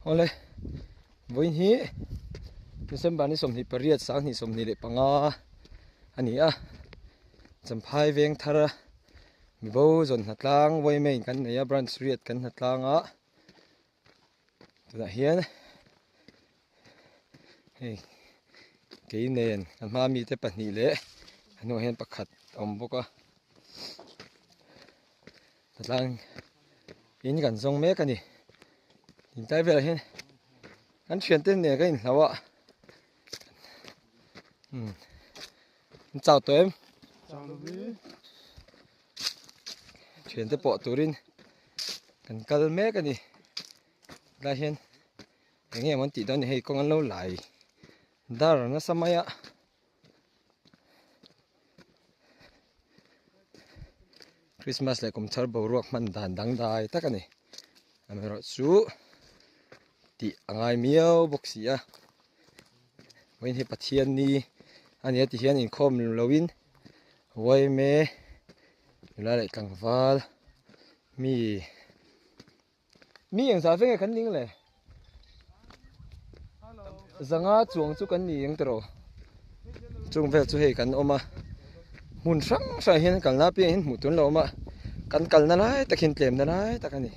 ole voi hi December ni somni pariat sang ni somni le panga ani a champhai veng thara mi bo zon hatlang voi main kan neya branch riat kan hatlanga tuna hian hei ke nen kan ma mi te pahnih le anu hian pakhat om boka hatlang in kan zong mek ani in tai vel hian kan thian ten ne ka in hlawa chào tụi em thian te pawh turin kan kal mek ani la hian enge mon ti don hei kong an lo lai dar na samaya Christmas le kum thar bo ruak man dan dang dai takani amero chu ti angai miao boxia wen he pathian ni ani ati hian in khom lovin wai me la le kangwal mi yang sa feng kan ning le zanga chuang chu kan ni yang tro chung vel chu hei kan oma mun sang sa hian kan la pi hin mu tun lo ma kan kal na lai takin tlem na lai takani